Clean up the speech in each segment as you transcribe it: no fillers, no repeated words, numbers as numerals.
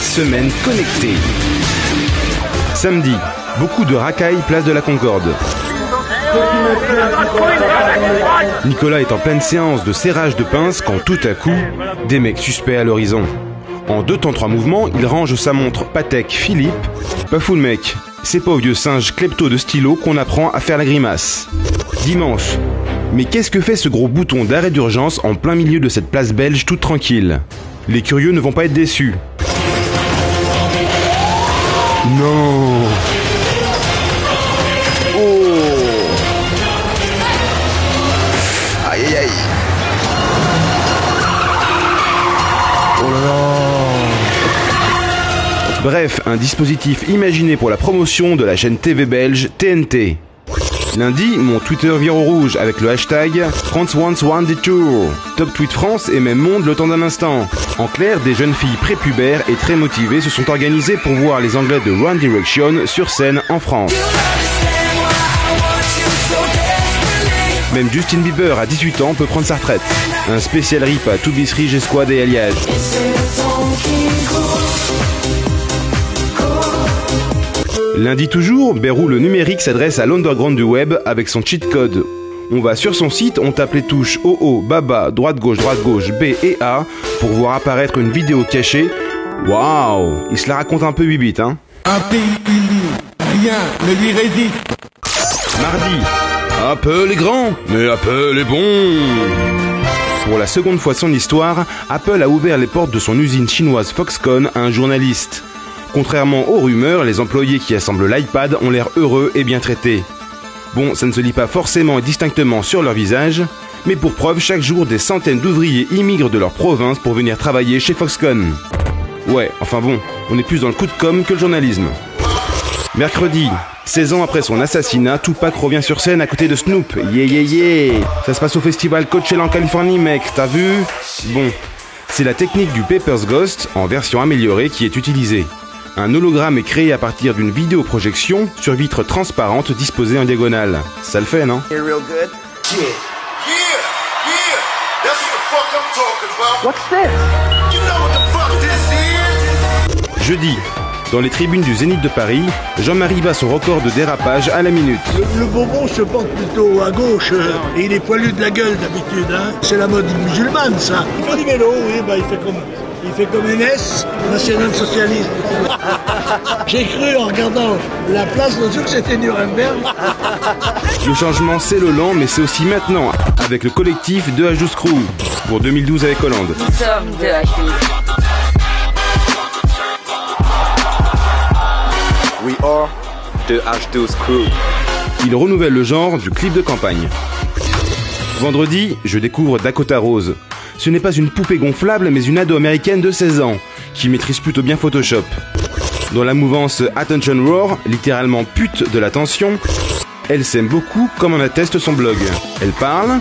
Semaine connectée. Samedi, beaucoup de racailles place de la Concorde. Nicolas est en pleine séance de serrage de pince quand tout à coup, des mecs suspects à l'horizon. En 2 temps 3 mouvements, il range sa montre Patek Philippe. Pas fou le mec, c'est pas au vieux singe klepto de stylo qu'on apprend à faire la grimace. Dimanche. Mais qu'est-ce que fait ce gros bouton d'arrêt d'urgence en plein milieu de cette place belge toute tranquille? Les curieux ne vont pas être déçus. Non. Oh. Aïe aïe aïe. Oh là là. Bref, un dispositif imaginé pour la promotion de la chaîne TV belge TNT. Lundi, mon Twitter vire au rouge avec le hashtag France Wants One Detour. Top tweet France et même monde le temps d'un instant. En clair, des jeunes filles prépubères et très motivées se sont organisées pour voir les Anglais de One Direction sur scène en France. Même Justin Bieber à 18 ans peut prendre sa retraite. Un spécial rip à Toubisserie, G-Squad et Alliage. Lundi toujours, Bérou le numérique s'adresse à l'underground du web avec son cheat code. On va sur son site, on tape les touches OO, Baba, droite-gauche, B et A pour voir apparaître une vidéo cachée. Waouh, il se la raconte un peu 8 bits, hein. Un pays uni, rien ne lui résiste. Mardi, Apple est grand, mais Apple est bon. Pour la seconde fois de son histoire, Apple a ouvert les portes de son usine chinoise Foxconn à un journaliste. Contrairement aux rumeurs, les employés qui assemblent l'iPad ont l'air heureux et bien traités. Bon, ça ne se lit pas forcément et distinctement sur leur visage, mais pour preuve, chaque jour, des centaines d'ouvriers immigrent de leur province pour venir travailler chez Foxconn. Ouais, enfin bon, on est plus dans le coup de com' que le journalisme. Mercredi, 16 ans après son assassinat, Tupac revient sur scène à côté de Snoop. Yeah. Ça se passe au festival Coachella en Californie, mec, t'as vu? Bon, c'est la technique du Paper's Ghost, en version améliorée, qui est utilisée. Un hologramme est créé à partir d'une vidéoprojection sur vitre transparente disposée en diagonale. Ça le fait, non? Jeudi, dans les tribunes du Zénith de Paris, Jean-Marie bat son record de dérapage à la minute. Le bonbon se porte plutôt à gauche et il est poilu de la gueule d'habitude. Hein. C'est la mode musulmane, ça. Il fait du vélo, oui, bah, il fait comme NS, national-socialiste. J'ai cru en regardant la place l'autre jour que c'était Nuremberg. Le changement, c'est le lent, mais c'est aussi maintenant, avec le collectif 2H12 Crew, pour 2012 avec Hollande. Nous sommes 2H12. We are 2H12 Crew. Il renouvelle le genre du clip de campagne. Vendredi, je découvre Dakota Rose. Ce n'est pas une poupée gonflable, mais une ado américaine de 16 ans, qui maîtrise plutôt bien Photoshop. Dans la mouvance Attention Roar, littéralement pute de l'attention, elle s'aime beaucoup comme en atteste son blog. Elle parle,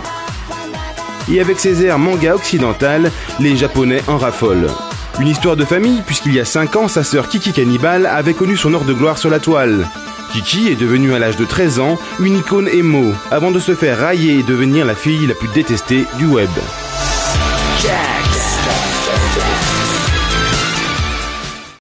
et avec ses airs manga occidental, les Japonais en raffolent. Une histoire de famille, puisqu'il y a 5 ans, sa sœur Kiki Cannibal avait connu son heure de gloire sur la toile. Kiki est devenue à l'âge de 13 ans une icône emo, avant de se faire railler et devenir la fille la plus détestée du web.